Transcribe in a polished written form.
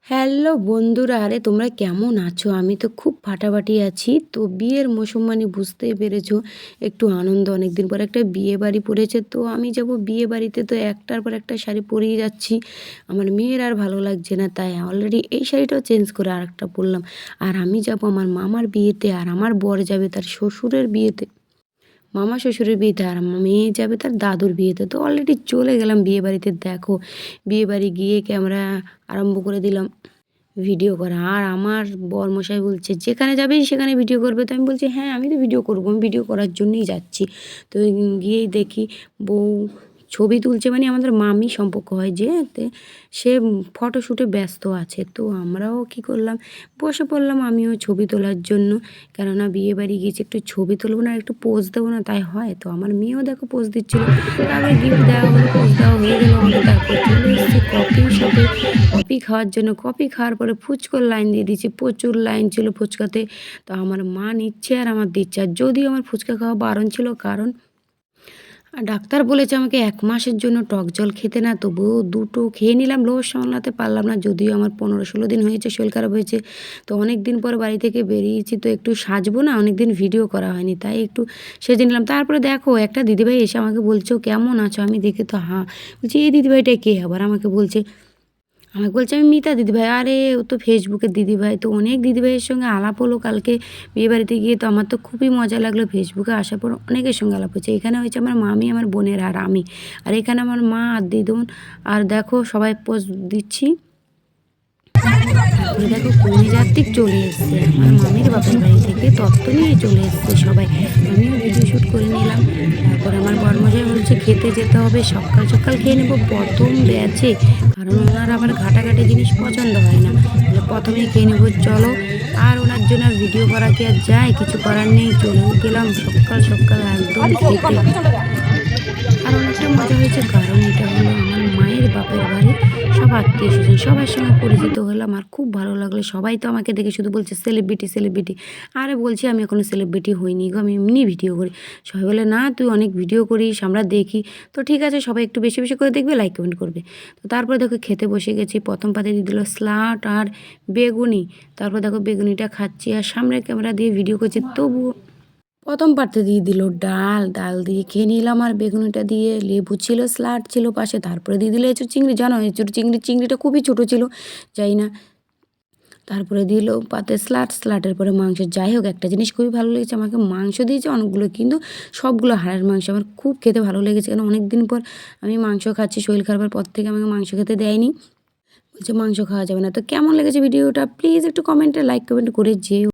Hello বন্ধুরা, আরে তোমরা কেমন আছো? আমি তো খুব ফাটাফাটি আছি। তো বিয়ের মৌসুম মানে বুঝতেই পেরেছো, একটু আনন্দ। অনেকদিন পর একটা বিয়ে বাড়ি পড়েছে, তো আমি যাব বিয়ে বাড়িতে। তো একটার পর একটা শাড়ি পরেই যাচ্ছি। আমার মেয়ের আর ভালো লাগছে না, তাই অলরেডি এই শাড়িটাও চেঞ্জ করে আরেকটা পরলাম। আর আমি যাব আমার মামার বিয়েতে, আর আমার বর যাবে তার শ্বশুরের বিয়েতে, মামা শ্বশুরের বিয়েতে, আর আমার মেয়ে যাবে তার দাদুর বিয়েতে। তো অলরেডি চলে গেলাম বিয়ে বাড়িতে। দেখো, বিয়ে বাড়ি গিয়ে ক্যামেরা আরম্ভ করে দিলাম ভিডিও করা। আর আমার বরমশাই বলছে, যেখানে যাবেই সেখানে ভিডিও করবে। তো আমি বলছি, হ্যাঁ আমি তো ভিডিও করবো, আমি ভিডিও করার জন্যই যাচ্ছি। তো গিয়েই দেখি বউ ছবি তুলছে, মানে আমাদের মামি সম্পর্ক হয় যে, সে ফটোশ্যুটে ব্যস্ত আছে। তো আমরাও কি করলাম, বসে পড়লাম আমিও ছবি তোলার জন্য। কেননা বিয়ে বাড়ি গিয়েছি, একটু ছবি তুলবো না, একটু পোজ দেবো না, তাই হয়। তো আমার মেয়েও দেখো পোজ দিচ্ছিলো। তারপরে গিফট দেওয়া হলো, পোজ দেওয়া হয়ে গেলো। আমি তারপর চলে এসেছি কফি শপে, কফি খাওয়ার জন্য। কফি খাওয়ার পরে ফুচকোর লাইন দিয়ে দিয়েছি, প্রচুর লাইন ছিল ফুচকাতে। তো আমার মা নিচ্ছে আর আমার দিচ্ছে। আর যদিও আমার ফুচকা খাওয়া বারণ ছিল, কারণ ডাক্তার বলেছে আমাকে 1 মাসের জন্য টক জল খেতে না। তবুও দুটো খেয়ে নিলাম, লোভ সামলাতে পারলাম না। যদিও আমার 15-16 দিন হয়েছে শরীর খারাপ হয়েছে। তো অনেক দিন পর বাড়ি থেকে বেরিয়েছি, তো একটু সাজবো না, অনেক দিন ভিডিও করা হয়নি, তাই একটু সেজে নিলাম। তারপরে দেখো একটা দিদিভাই এসে আমাকে বলছে, ও কেমন আছো? আমি দেখে তো হ্যাঁ, বলছি এই দিদিভাইটা কে? আবার আমাকে বলছে আমি মিতা দিদিভাই। আরে ও তো ফেসবুকের দিদিভাই। তো অনেক দিদিভাইয়ের সঙ্গে আলাপ হলো কালকে বিয়েবাড়িতে গিয়ে। তো আমার তো খুবই মজা লাগলো, ফেসবুকে আসার পর অনেকের সঙ্গে আলাপ হয়েছে। এখানে হয়েছে আমার মামি, আমার বোনের আর আমি। আর এখানে আমার মা আর দিদুন। আর দেখো সবাই পোজ দিচ্ছি। তারপরে দেখো কনে যাত্রীক চলে এসছে আমার মামির বাপের বাড়ি থেকে, তত্ত্ব নিয়ে চলে এসছে সবাই। আমিও ভিডিও শ্যুট করে নিলাম। তারপর আমার বরমশাই বলছে খেতে যেতে হবে, সকাল সকাল খেয়ে নেবো প্রথম ব্যাচে, কারণ ওনার আবার ঘাটাঘাটি জিনিস পছন্দ হয় না, তাহলে প্রথমেই খেয়ে নেবো চলো। আর ওনার জন্য আর ভিডিও করা কি আর যায়, কিছু করার নেই, চলেও গেলাম সকাল সকাল একদম খেতে। আর অনেকটা মজা হয়েছে, কারণ এটা হলো আমার মায়ের বাপের বাড়ি। সব আত্মীয় স্বজন সবার সঙ্গে পরিচিত হলাম, আর খুব ভালো লাগলো। সবাই তো আমাকে দেখে শুধু বলছে সেলিব্রিটি সেলিব্রিটি। আরে বলছি আমি এখনও সেলিব্রিটি হইনি গো, আমি এমনি ভিডিও করি। সবাই বলে না তুই অনেক ভিডিও করিস, আমরা দেখি। তো ঠিক আছে, সবাই একটু বেশি বেশি করে দেখবে, লাইক কমেন্ট করবে। তো তারপরে দেখো খেতে বসে গেছি। প্রথম পাতে দিয়ে দিল স্লাট আর বেগুনি। তারপর দেখো বেগুনিটা খাচ্ছি আর সামনে ক্যামেরা দিয়ে ভিডিও করছি। তবুও প্রথম পার্টে দিয়ে দিল ডাল, ডাল দিয়ে খেয়ে নিলাম। আর বেগুনিটা দিয়ে লেবু ছিল, স্যালাড ছিল পাশে। তারপরে দিয়ে দিল এঁচোড় চিংড়ি, জানো এঁচোড় চিংড়ি, চিংড়িটা খুবই ছোটো ছিল, যাই না। তারপরে দিল পাতে স্যালাড, স্যালাডের পরে মাংস। যাই হোক, একটা জিনিস খুবই ভালো লেগেছে, আমাকে মাংস দিয়েছে অনেকগুলো, কিন্তু সবগুলো হাড়ের মাংস। আমার খুব খেতে ভালো লেগেছে, কারণ অনেক দিন পর আমি মাংস খাচ্ছি। শরীর খারাপের পর থেকে আমাকে মাংস খেতে দেয়নি, বলছে মাংস খাওয়া যাবে না। তো কেমন লেগেছে ভিডিওটা প্লিজ একটু কমেন্টে লাইক কমেন্ট করে যেও।